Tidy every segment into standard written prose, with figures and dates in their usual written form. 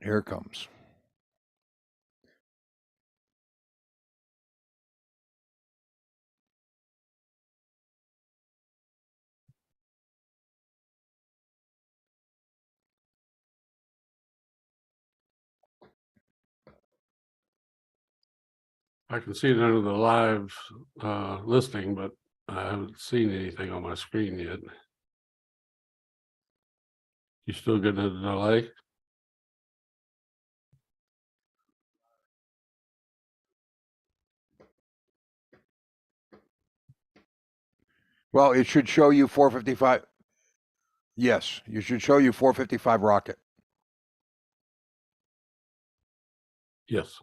Here it comes. I can see it under the live listing, but I haven't seen anything on my screen yet. You still getting a delay? Well, it should show you 455. Yes, you should show you 455 rocket. Yes.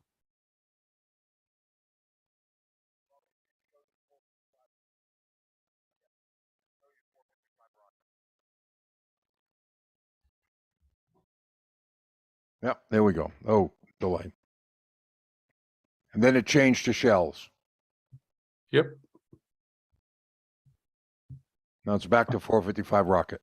Yep, there we go. Oh, delay. And then it changed to shells. Yep. Now it's back to 455 rocket.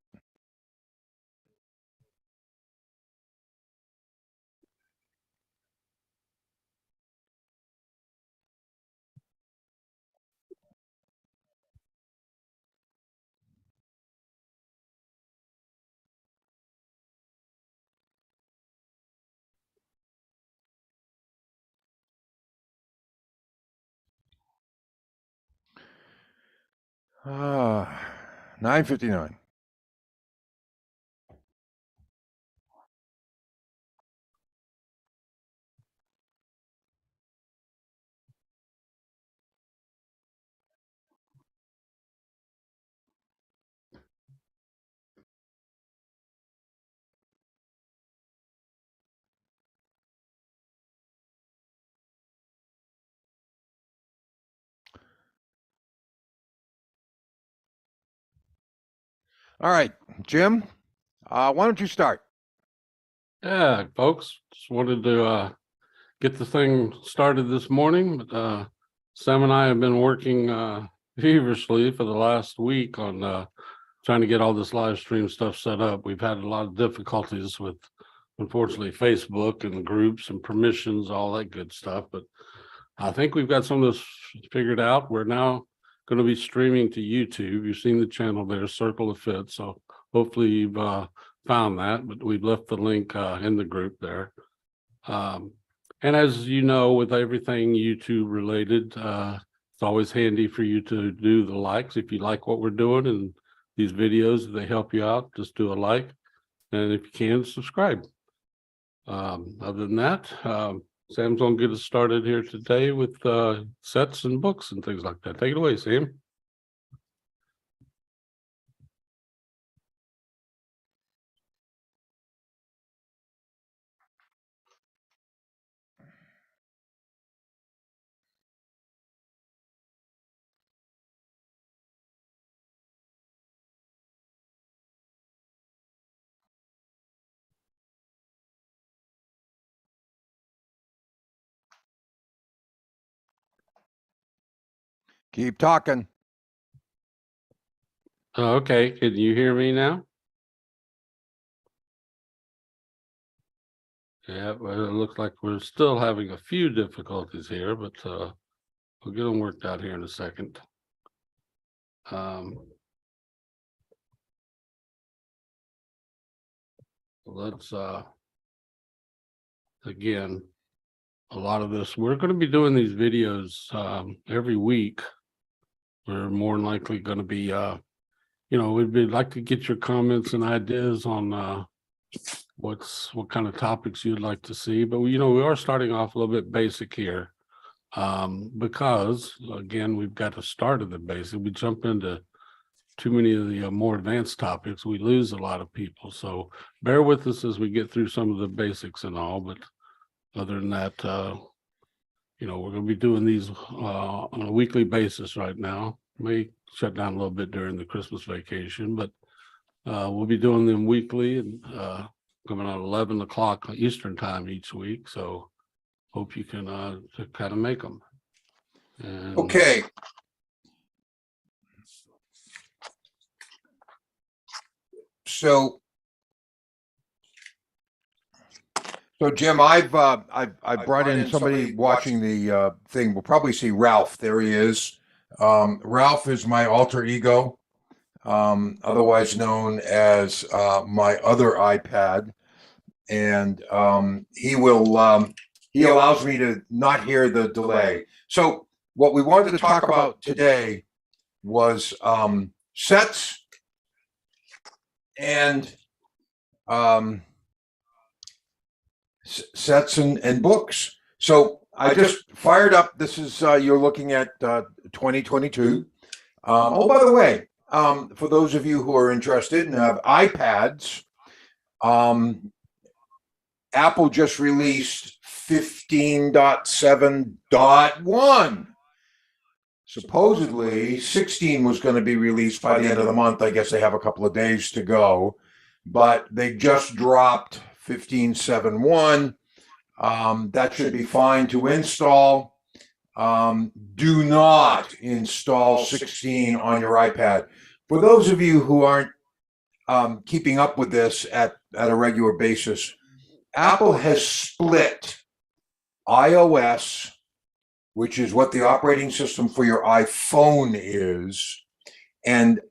Ah, 9:59. All right, Jim, why don't you start? Yeah, folks, just wanted to get the thing started this morning. But Sam and I have been working feverishly for the last week on trying to get all this live stream stuff set up. We've had a lot of difficulties with, unfortunately, Facebook and groups and permissions, all that good stuff. But I think we've got some of this figured out. We're now going to be streaming to YouTube. You've seen the channel there, Circle of Fit. So hopefully you've found that, but we've left the link in the group there. And as you know, with everything YouTube related, it's always handy for you to do the likes. If you like what we're doing and these videos, they help you out, just do a like. And if you can, subscribe. Other than that, Sam's gonna get us started here today with sets and books and things like that. Take it away, Sam. Keep talking. Okay, can you hear me now? Yeah, well, it looks like we're still having a few difficulties here, but we'll get them worked out here in a second. Let's again, a lot of this, we're going to be doing these videos every week. We're more than likely going to be we'd like to get your comments and ideas on what kind of topics you'd like to see, but we are starting off a little bit basic here, because again, we've got to start at the basic. We jump into too many of the more advanced topics, we lose a lot of people. So bear with us as we get through some of the basics and all, but other than that, we're going to be doing these on a weekly basis right now. May shut down a little bit during the Christmas vacation, but we'll be doing them weekly and coming out 11 o'clock Eastern time each week. So hope you can kind of make them. And Okay. So Jim, I've brought in somebody watching the thing. We'll probably see Ralph. There he is. Ralph is my alter ego, otherwise known as my other iPad, and he allows me to not hear the delay. So what we wanted to talk about today was sets and sets and books. So I just fired up. This is you're looking at 2022. Oh, by the way, for those of you who are interested and have iPads, Apple just released 15.7.1. Supposedly 16 was going to be released by the end of the month. I guess they have a couple of days to go, but they just dropped 15.7.1. That should be fine to install. Do not install 16 on your iPad. For those of you who aren't keeping up with this at a regular basis, Apple has split iOS, which is what the operating system for your iPhone is, and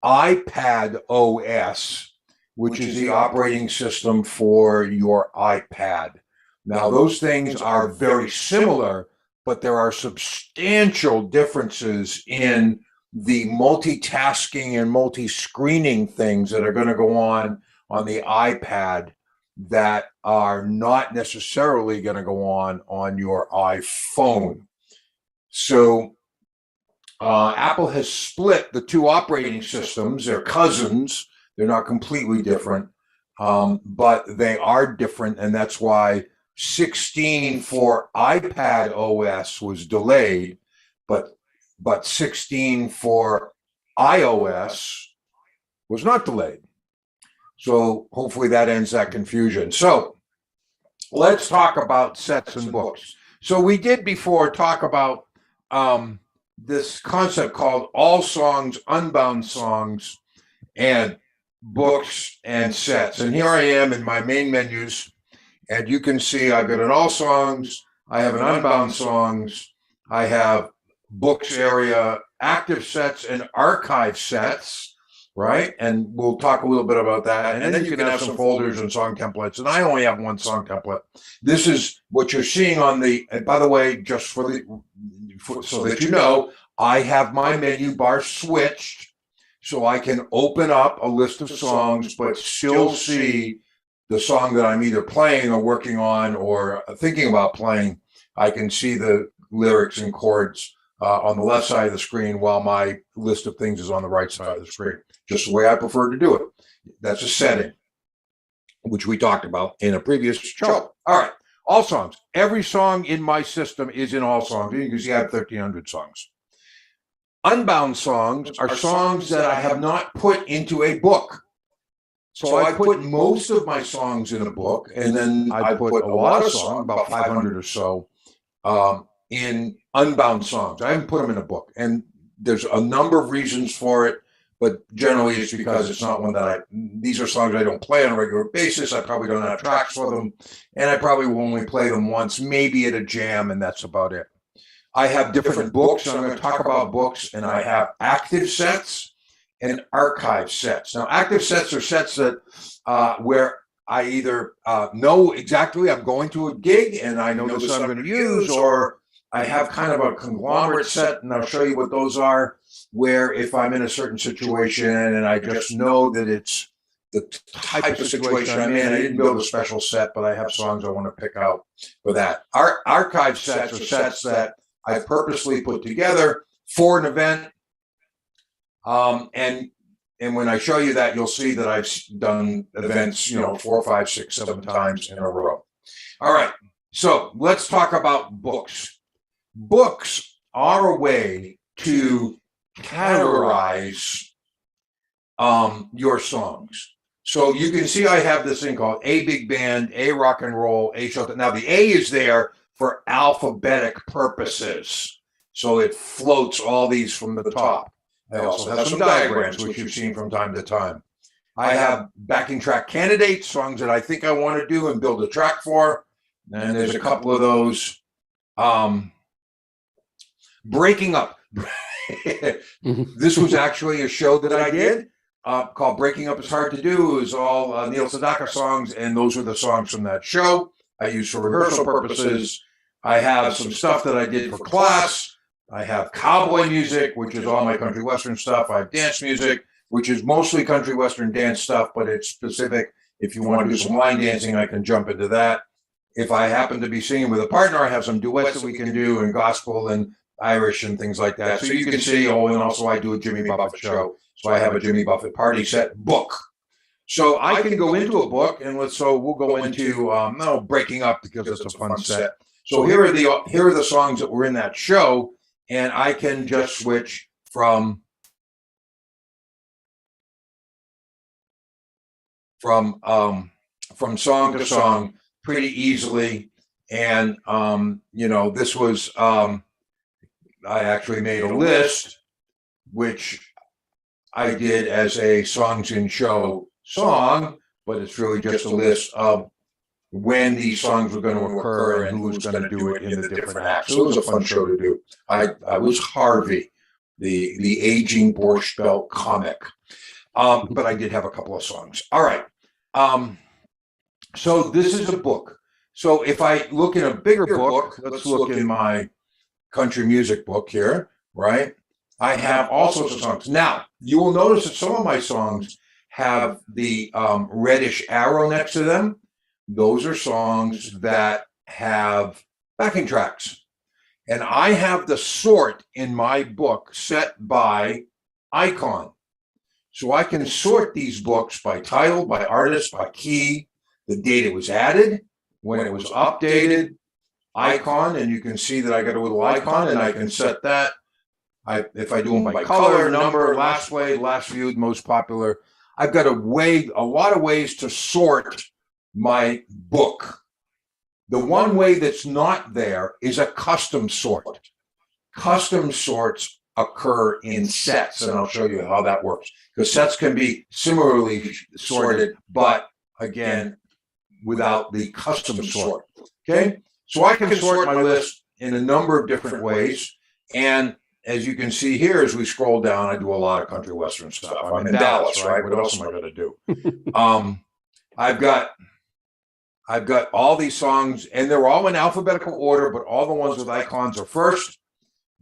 iPad OS, which is the operating system for your iPad. Now, those things are very similar, but there are substantial differences in the multitasking and multi-screening things that are going to go on the iPad that are not necessarily going to go on your iPhone. So Apple has split the two operating systems. They're cousins. They're not completely different, but they are different, and that's why 16 for iPad OS was delayed, but 16 for iOS was not delayed. So hopefully that ends that confusion. So let's talk about sets and books. So we did before talk about this concept called all songs, unbound songs, and books and sets. And here I am in my main menus, and you can see I've got an all songs, I have an unbound songs, I have books area, active sets, and archive sets. Right. And we'll talk a little bit about that. And then you can have some folders and song templates. And I only have one song template. This is what you're seeing on the, and by the way, just so that you know, I have my menu bar switched so I can open up a list of songs, but still see the song that I'm either playing or working on or thinking about playing. I can see the lyrics and chords on the left side of the screen while my list of things is on the right side of the screen. Just the way I prefer to do it. That's a setting, which we talked about in a previous show. All right, all songs. Every song in my system is in all songs. You can see I have 1,300 songs. Unbound songs are songs that I have not put into a book. So I put most of my songs in a book, and then I put a lot of songs, about 500 or so, in unbound songs. I haven't put them in a book, and there's a number of reasons for it, but generally it's because it's not one that these are songs I don't play on a regular basis. I probably don't have tracks for them, and I probably will only play them once, maybe at a jam, and that's about it. I have different books, so I'm going to talk about books, and I have active sets and archive sets. Now, active sets are sets that where I either know exactly I'm going to a gig and I know this I'm going to use, or I have kind of a conglomerate set, and I'll show you what those are, where if I'm in a certain situation and I just know that it's the type of situation I'm in, I didn't build a special set, but I have songs I want to pick out for that. Our archive sets are sets that I've purposely put together for an event. And when I show you that, you'll see that I've done events, 4, 5, 6, 7 times in a row. All right. So let's talk about books. Books are a way to categorize your songs. So you can see I have this thing called A Big Band, A Rock and Roll, A Shelter. Now the A is there for alphabetic purposes. So it floats all these from the top. I also have some diagrams, which you've seen from time to time. I have backing track candidates, songs that I think I want to do and build a track for. And there's a couple of those. Breaking Up. This was actually a show that I did called Breaking Up Is Hard to Do. It was all Neil Sedaka songs, and those are the songs from that show I use for rehearsal purposes. I have some stuff that I did for class. I have cowboy music, which is all my country western stuff. I have dance music, which is mostly country western dance stuff, but it's specific. If you want to do some line dancing, I can jump into that. If I happen to be singing with a partner, I have some duets that we can do in gospel and Irish and things like that. So you can see, and also I do a Jimmy Buffett show. So I have a Jimmy Buffett party set book. So I can go into a book, and we'll go into Breaking Up, because it's a fun set. So here are the songs that were in that show, and I can just switch from song to song pretty easily. And this was I actually made a list, which I did as a songs in show song, but it's really just a list of when these songs were going to occur and who was going to do it in the different acts. So it was a fun show to do. I was Harvey, the aging Borscht Belt comic, but I did have a couple of songs. All right. So this is a book. So if I look in a bigger book, let's look in my country music book here, right? I have all sorts of songs. Now, you will notice that some of my songs have the reddish arrow next to them. Those are songs that have backing tracks. And I have the sort in my book set by icon. So I can sort these books by title, by artist, by key, the date it was added, when it was updated, icon, and you can see that I got a little icon, and I can set that. If I do them by color, number, last played, last viewed, most popular, I've got a lot of ways to sort my book. The one way that's not there is a custom sort. Custom sorts occur in sets, and I'll show you how that works. Because sets can be similarly sorted, but again, without the custom sort. Okay, so I can sort my list in a number of different ways. And as you can see here, as we scroll down, I do a lot of country western stuff. I'm in Dallas, right? What else am I going to do? I've got all these songs, and they're all in alphabetical order, but all the ones with icons are first.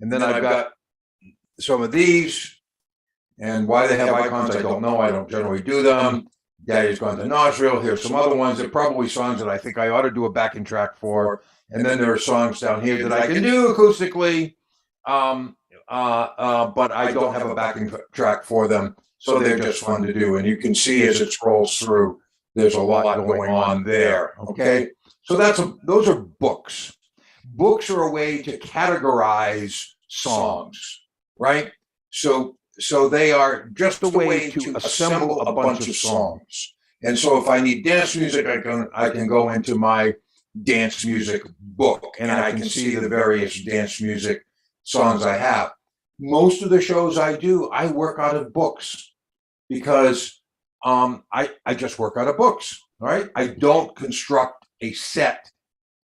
And then I've got some of these, and why they have icons, I don't know. I don't generally do them. Daddy's Gone to Nashville. Here's some other ones. They're probably songs that I think I ought to do a backing track for. And then there are songs down here that I can do acoustically, but I don't have a backing track for them. So they're just fun to do. And you can see as it scrolls through, there's a lot going on there. Okay. So those are books. Books are a way to categorize songs, right? So they are just a way to assemble a bunch of songs. And so if I need dance music, I can go into my dance music book, and I can see the various dance music songs I have. Most of the shows I do, I work out of books, because I just work out of books, right? I don't construct a set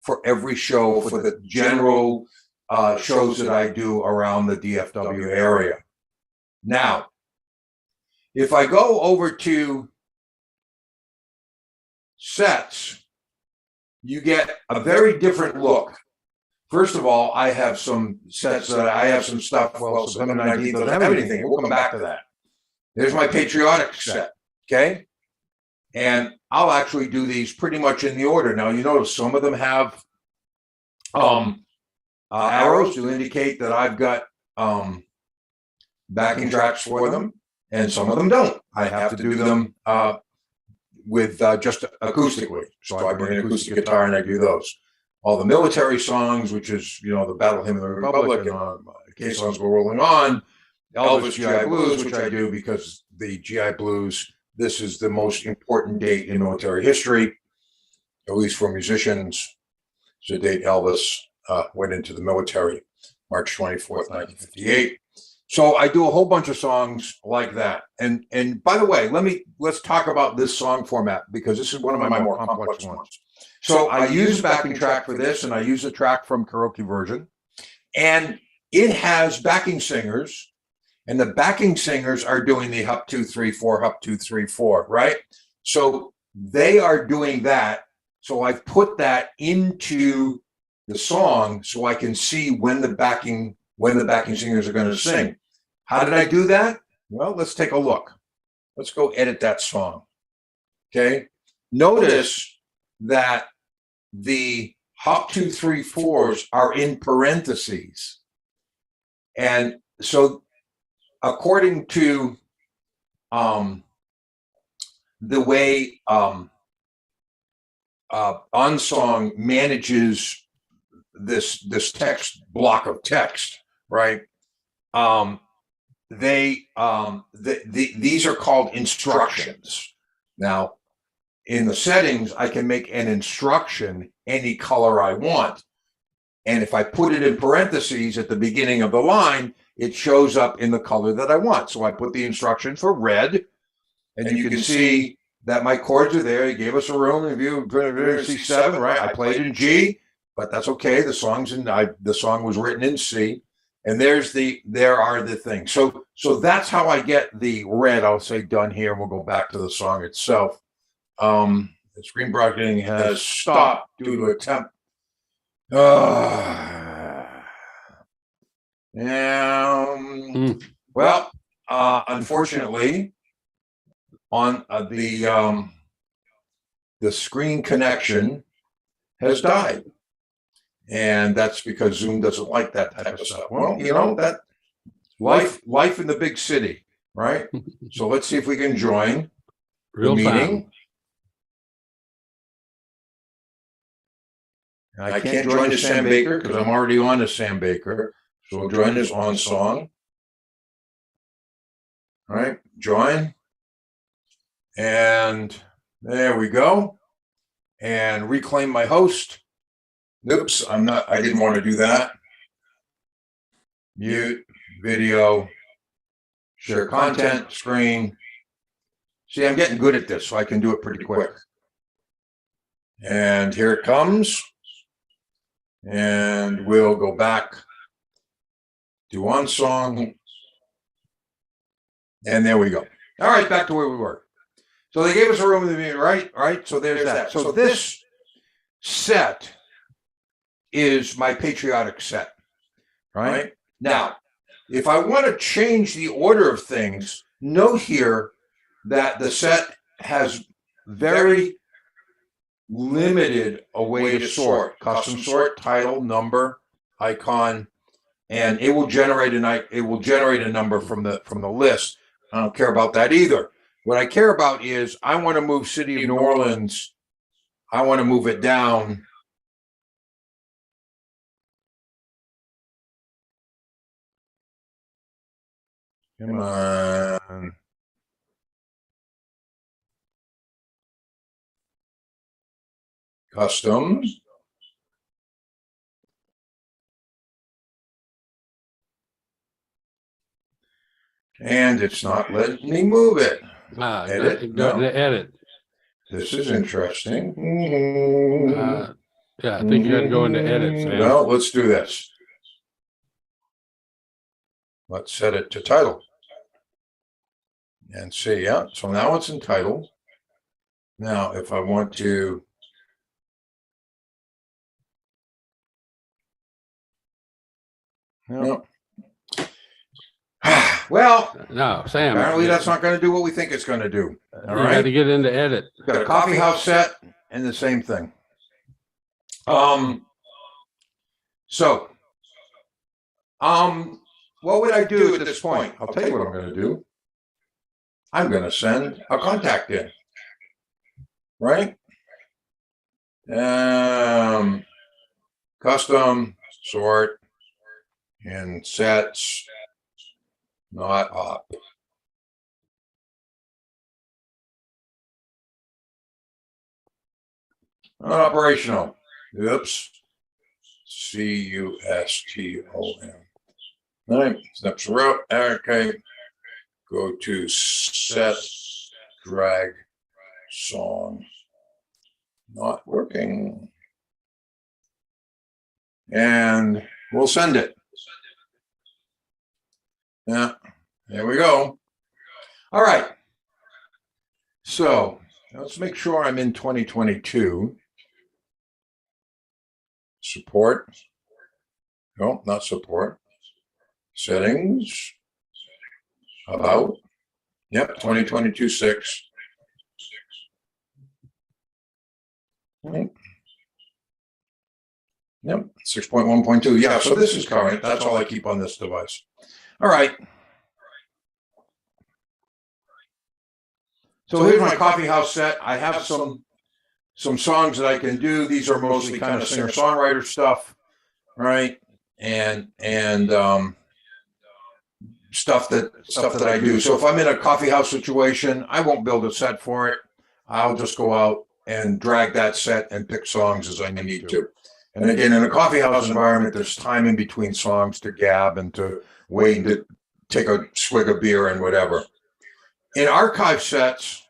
for every show for the general shows that I do around the DFW area. Now, if I go over to sets, you get a very different look. First of all, I have some sets that I have some stuff. Well, September 19th doesn't have anything. We'll come back to that. There's my patriotic set, okay? And I'll actually do these pretty much in the order. Now, you notice some of them have arrows to indicate that I've got backing tracks for them, and some of them don't. I have to do them with just acoustically. So I bring an acoustic guitar and I do those. All the military songs, which is, the Battle Hymn of the Republic, and K-Songs Go Rolling On, Elvis GI Blues, which I do because the GI Blues, this is the most important date in military history, at least for musicians. It's the date Elvis went into the military, March 24th, 1958. So I do a whole bunch of songs like that. And by the way, let's talk about this song format because this is one of my more complex ones. So I use a backing track for this, and I use a track from Karaoke Version, and it has backing singers, and the backing singers are doing the hup 2 3 4 hup 2 3 4, right? So they are doing that. So I've put that into the song so I can see when the backing singers are going to sing. How did I do that? Well, let's take a look. Let's go edit that song. Okay. Notice that the hup 2 3 4s are in parentheses. And so according to the way OnSong manages this text block of text, right? These are called instructions. Now, in the settings, I can make an instruction any color I want. And if I put it in parentheses at the beginning of the line, it shows up in the color that I want. So I put the instruction for red, and you can see that my chords are there. He gave us a room review, C7, right? I played in G, but that's okay. The song was written in C, and there are the things. So that's how I get the red. I'll say done here, and we'll go back to the song itself. The screen broadcasting has stopped due to attempt. Well, unfortunately, on the screen connection has died, and that's because Zoom doesn't like that type of stuff. Well, that life in the big city, right? So let's see if we can join the meeting. I can't join as Sam Baker because I'm already on as Sam Baker. So we'll join as OnSong. All right, join. And there we go. And reclaim my host. Oops, I didn't want to do that. Mute, video, share content, screen. See, I'm getting good at this, so I can do it pretty quick. And here it comes. And we'll go back to OnSong. And there we go. All right, back to where we were. So they gave us a room in the meeting, right? All right, so there's that. So this set is my patriotic set, right? Now, if I want to change the order of things, note here that the set has very limited a way to sort. Custom sort, title, number, icon, and it will generate a number from the list. I don't care about that either. What I care about is I want to move City of New Orleans. I want to move it down. Come on. Customs. And it's not letting me move it. Edit. Go to edit. This is interesting. Yeah, I think you got to go into edit, Sam. Well, let's do this. Let's set it to title. And see, yeah, so now it's in title. Now, if I want to no. Well, no, Sam. Apparently, that's not going to do what we think it's going to do. All right. You got to get into edit. Got a coffee house set and the same thing. So, what would I do at this point? I'll tell you what I'm going to do. I'm going to send a contact in, right? Custom sort and sets. Not up. Not operational. Oops. CUSTOM. All right, steps are out. Okay. Go to set, drag, song. Not working. And we'll send it. Yeah, there we go. All right. So let's make sure I'm in 2022. Support. No, not support. Settings. About. Yep, 2022 6. Yep, 6.1.2. Yeah, so this is current. That's all I keep on this device. All right. So here's my coffee house set. I have some songs that I can do. These are mostly kind of singer-songwriter stuff, right? And stuff that I do. So if I'm in a coffee house situation, I won't build a set for it. I'll just go out and drag that set and pick songs as I need to. And again, in a coffee house environment, there's time in between songs to gab and to wait and to take a swig of beer and whatever. In archive sets,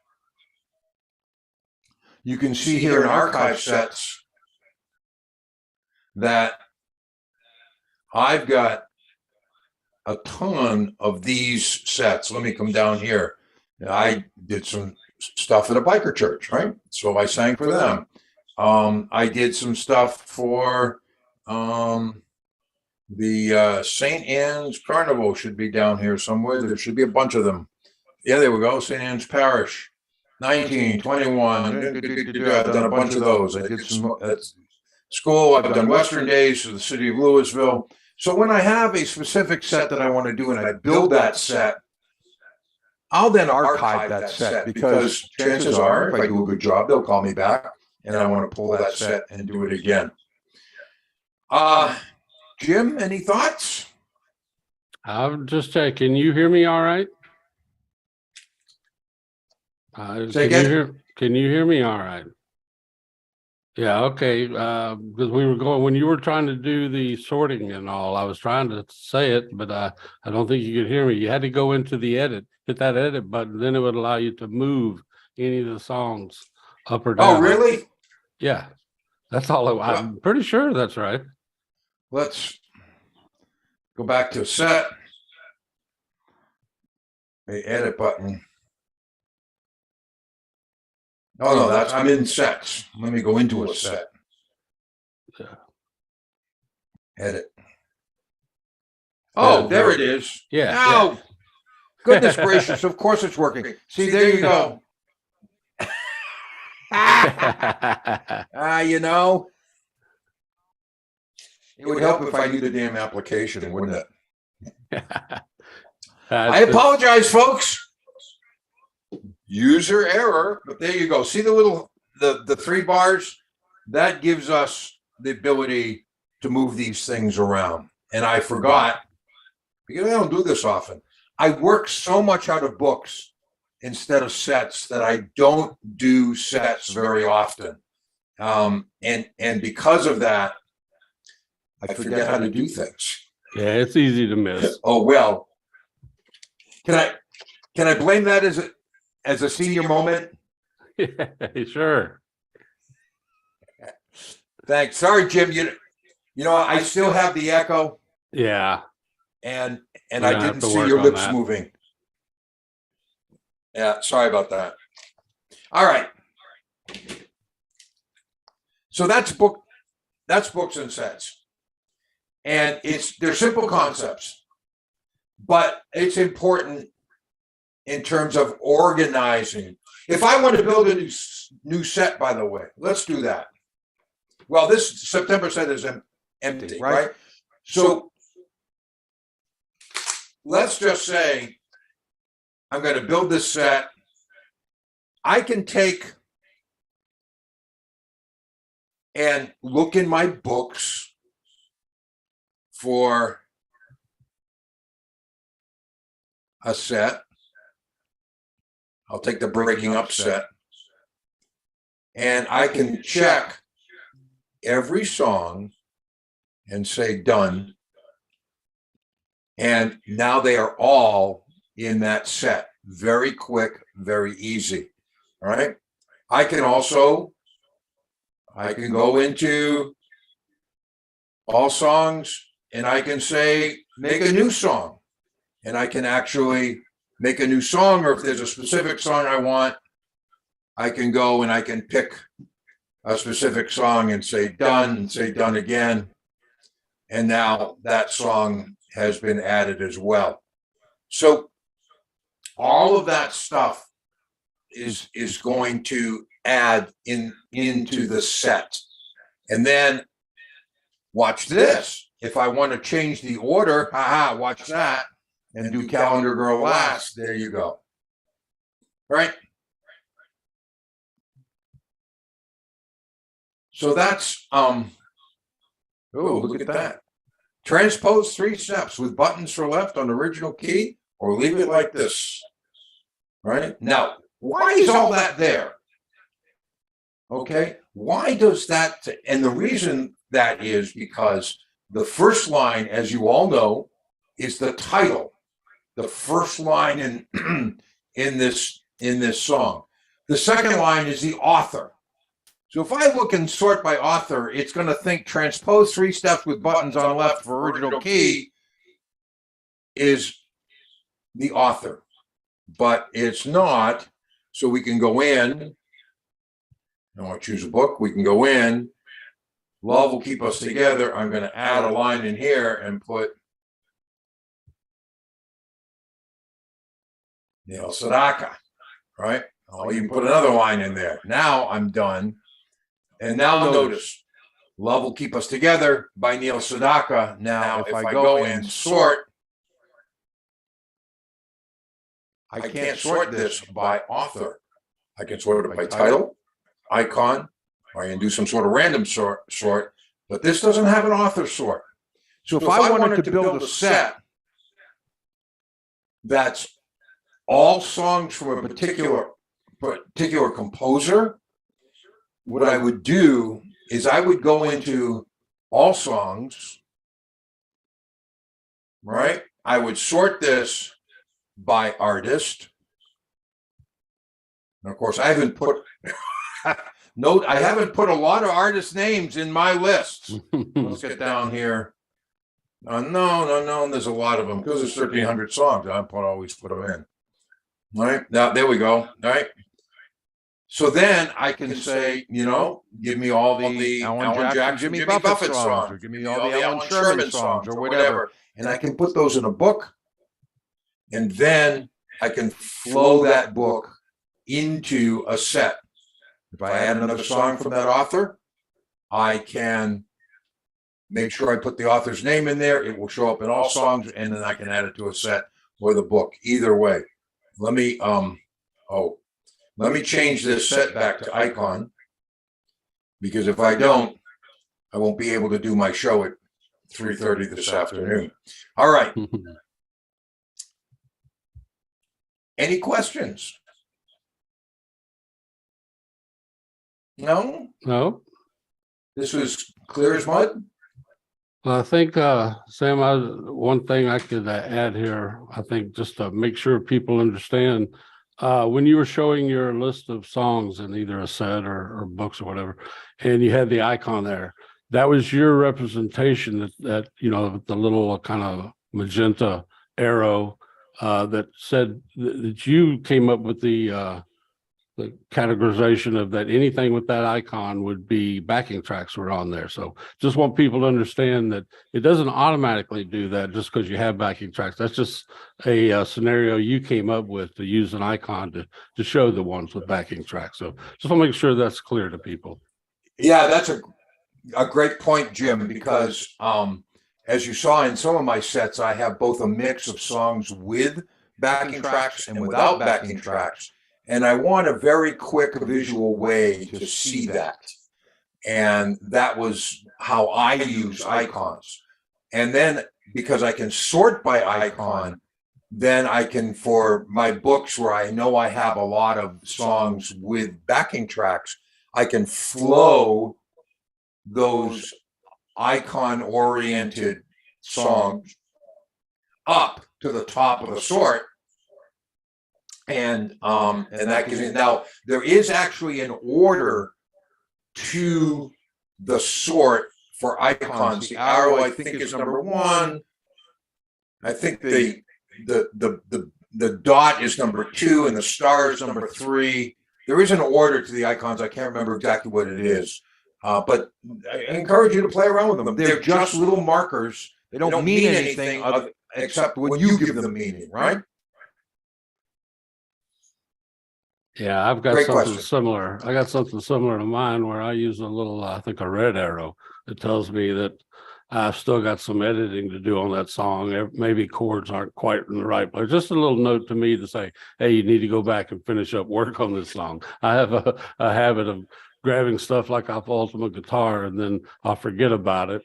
you can see here in archive sets that I've got a ton of these sets. Let me come down here. I did some stuff at a biker church, right? So I sang for them. I did some stuff for the St. Anne's Carnival should be down here somewhere. There should be a bunch of them. Yeah, there we go. St. Anne's Parish, 19, 21. I've done a bunch of those. I did some at school. I've done Western Days for the city of Louisville. So when I have a specific set that I want to do and I build that set, I'll then archive that set because chances are, if I do a good job, they'll call me back and I want to pull that set and do it again. Jim, any thoughts? I'm just checking. Can you hear me all right? Say again? Can you hear me all right? Yeah, okay. Because we were going, when you were trying to do the sorting and all, I was trying to say it, but I don't think you could hear me. You had to go into the edit, hit that edit button, then it would allow you to move any of the songs up or down. Oh, really? Yeah, that's all. I'm pretty sure that's right. Let's go back to set. The edit button. Oh, no, I'm in sets. Let me go into a set. Yeah. Edit. Oh, there it is. Yeah. Oh, goodness gracious. Of course it's working. See, there you go. You know, it would help if I knew the damn application, wouldn't it? I apologize, folks. User error, but there you go. See the 3 bars? That gives us the ability to move these things around. And I forgot, because I don't do this often. I work so much out of books instead of sets that I don't do sets very often. And because of that, I forget how to do things. Yeah, it's easy to miss. Oh, well. Can I blame that as a senior moment? Yeah, sure. Thanks. Sorry, Jim. You know, I still have the echo. Yeah. And I didn't see your lips moving. Yeah, sorry about that. All right. So that's books and sets. And they're simple concepts, but it's important in terms of organizing. If I want to build a new set, by the way, let's do that. Well, this September set is empty, right? So let's just say I'm going to build this set. I can take and look in my books for a set. I'll take the breaking up set, and I can check every song and say done. And now they are all in that set. Very quick, very easy. All right. I can go into all songs and I can say, make a new song. And I can actually make a new song, or if there's a specific song I want, I can go and I can pick a specific song and say done and say done again. And now that song has been added as well. So all of that stuff is going to add into the set. And then watch this. If I want to change the order, watch that, and do Calendar Girl last. There you go. Right? So that's oh, look at that. Transpose 3 steps with buttons for left on original key, or leave it like this. Right? Now, why is all that there? Okay, why does that? And the reason that is because the first line, as you all know, is the title. The first line in this song. The second line is the author. So if I look and sort by author, it's going to think transpose 3 steps with buttons on left for original key is the author, but it's not. So we can go in. I want to choose a book. We can go in. Love will keep us together. I'm going to add a line in here and put Neil Sedaka, right? I'll even put another line in there. Now I'm done. And now notice, Love Will Keep Us Together by Neil Sedaka. Now, if I go and sort, I can't sort this by author. I can sort it by title, icon, or I can do some sort of random sort, but this doesn't have an author sort. So if I wanted to build a set that's all songs from a particular composer, what I would do is I would go into all songs, right? I would sort this by artist. And of course, I haven't put I haven't put a lot of artist names in my list. Let's get down here. No, there's a lot of them because there's 1,300 songs. I always put them in. All right, now there we go. All right. So then I can say, give me all the Alan Jackson, Jimmy Buffett songs, or give me all the Alan Sherman songs, or whatever. And I can put those in a book, and then I can flow that book into a set. If I add another song from that author, I can make sure I put the author's name in there. It will show up in all songs, and then I can add it to a set or the book. Either way. Let me change this set back to icon, because if I don't, I won't be able to do my show at 3:30 this afternoon. All right. Any questions? No? No. This was clear as mud? Well, I think, Sam, one thing I could add here, I think, just to make sure people understand, when you were showing your list of songs in either a set or books or whatever, and you had the icon there, that was your representation that the little kind of magenta arrow that said that you came up with the categorization of that anything with that icon would be backing tracks were on there. So just want people to understand that it doesn't automatically do that just because you have backing tracks. That's just a scenario you came up with to use an icon to show the ones with backing tracks. So just want to make sure that's clear to people. Yeah, that's a great point, Jim, because as you saw in some of my sets, I have both a mix of songs with backing tracks and without backing tracks. And I want a very quick visual way to see that. And that was how I use icons. And then because I can sort by icon, then I can, for my books where I know I have a lot of songs with backing tracks, I can flow those icon-oriented songs up to the top of the sort. And that gives me, now there is actually an order to the sort for icons. The arrow, I think, is number 1. I think the dot is number 2 and the star is number 3. There is an order to the icons. I can't remember exactly what it is. But I encourage you to play around with them. They're just little markers. They don't mean anything except when you give them meaning, right? Yeah, I've got Great something question. similar. I got something similar to mine where I use a little, I think a red arrow that tells me that I've still got some editing to do on that song. Maybe chords aren't quite in the right place. Just a little note to me to say, hey, you need to go back and finish up work on this song. I have a habit of grabbing stuff like off Ultimate Guitar and then I'll forget about it.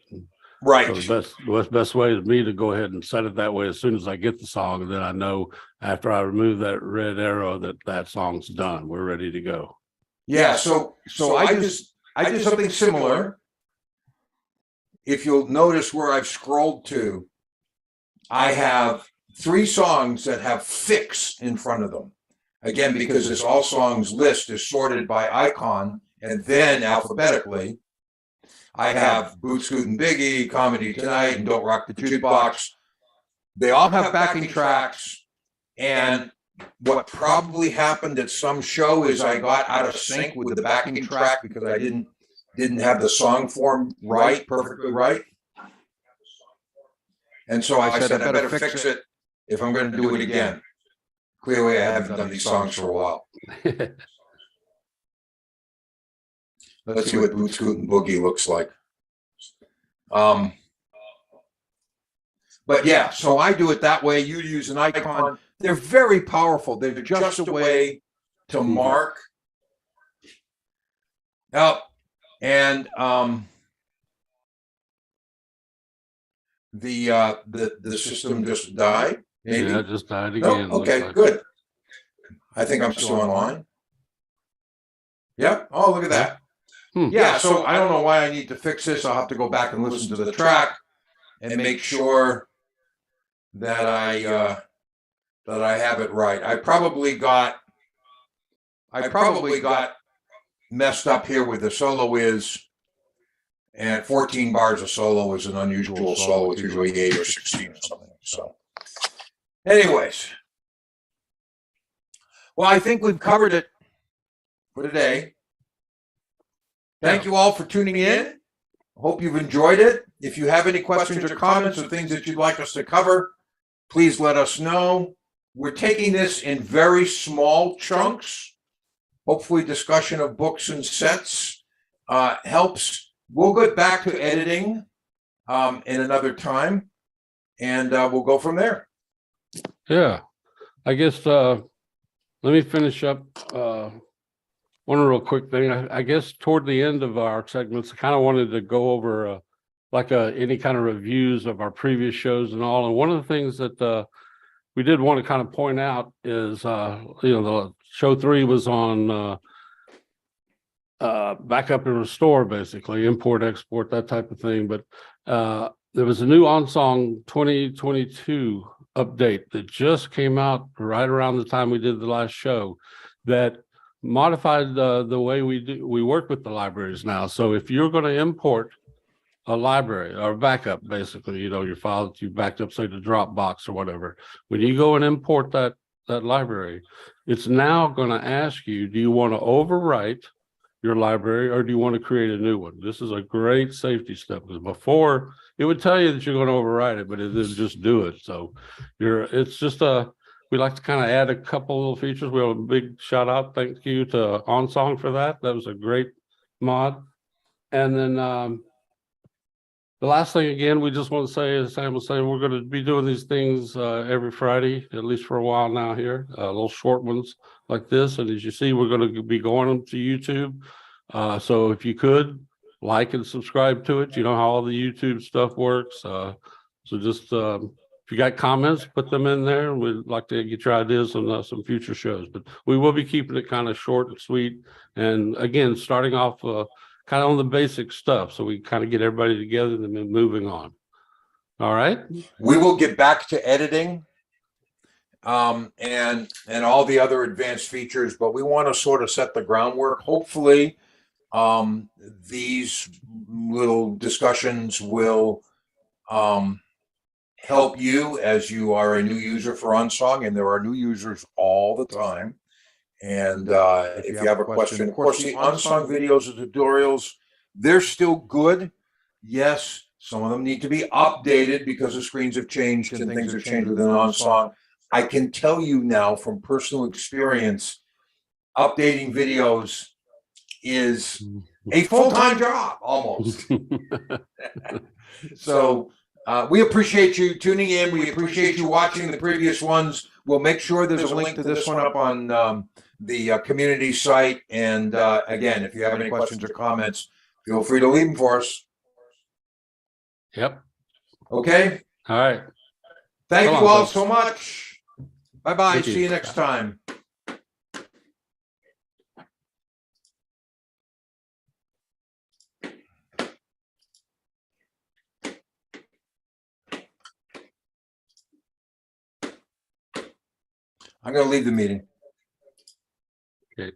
Right. So the best way is me to go ahead and set it that way as soon as I get the song, and then I know after I remove that red arrow that song's done. We're ready to go. Yeah. So I did something similar. If you'll notice where I've scrolled to, I have 3 songs that have fix in front of them. Again, because this all songs list is sorted by icon and then alphabetically. I have Boot Scootin' Biggie, Comedy Tonight, and Don't Rock the Jukebox. They all have backing tracks. And what probably happened at some show is I got out of sync with the backing track because I didn't have the song form right, perfectly right. And so I said, I better fix it if I'm going to do it again. Clearly, I haven't done these songs for a while. Let's see what Boot Scootin' Boogie looks like. But yeah, so I do it that way. You use an icon. They're very powerful. They're just a way to mark. Now, and the system just died. Maybe. Yeah, it just died No? again. Okay, like. good. I think I'm still online. Yep. Oh, look at that. Yeah, so I don't know why I need to fix this. I'll have to go back and listen to the track and make sure that I have it right. I probably got messed up here with the solo is, and 14 bars of solo is an unusual solo. It's usually 8 or 16 or something. So anyways, well, I think we've covered it for today. Thank you all for tuning in. Hope you've enjoyed it. If you have any questions or comments or things that you'd like us to cover, please let us know. We're taking this in very small chunks. Hopefully discussion of books and sets helps. We'll get back to editing in another time, and we'll go from there. Yeah, I guess let me finish up one real quick thing. I guess toward the end of our segments, I kind of wanted to go over any kind of reviews of our previous shows and all. And one of the things that we did want to kind of point out is, the show 3 was on backup and restore, basically import, export, that type of thing. But there was a new OnSong 2022 update that just came out right around the time we did the last show that modified the way we work with the libraries now. So if you're going to import a library or backup, basically, your file that you backed up, say to Dropbox or whatever, when you go and import that library, it's now going to ask you, do you want to overwrite your library or do you want to create a new one? This is a great safety step, because before it would tell you that you're going to overwrite it, but it didn't just do it. So it's just we like to kind of add a couple little features. We have a big shout out, thank you to OnSong for that. That was a great mod. And then the last thing, again, we just want to say, as Sam was saying, we're going to be doing these things every Friday, at least for a while now here, little short ones like this. And as you see, we're going to be going to YouTube. So if you could like and subscribe to it, you know how all the YouTube stuff works. So just if you got comments, put them in there. We'd like to get your ideas on some future shows, but we will be keeping it kind of short and sweet. And again, starting off kind of on the basic stuff, so we kind of get everybody together and then moving on. All right. We will get back to editing and all the other advanced features, but we want to sort of set the groundwork. Hopefully, these little discussions will help you as you are a new user for Unsong, and there are new users all the time. And if you have a question, of course, the Unsong videos and tutorials, they're still good. Yes, some of them need to be updated because the screens have changed and things have changed within Unsong. I can tell you now from personal experience, updating videos is a full-time job almost. So we appreciate you tuning in. We appreciate you watching the previous ones. We'll make sure there's a link to this one up on the community site. And again, if you have any questions or comments, feel free to leave them for us. Yep. Okay. All right. Thank So you long, all folks. so much. Bye-bye. Thank you. See you next time. I'm going to leave the meeting. Okay.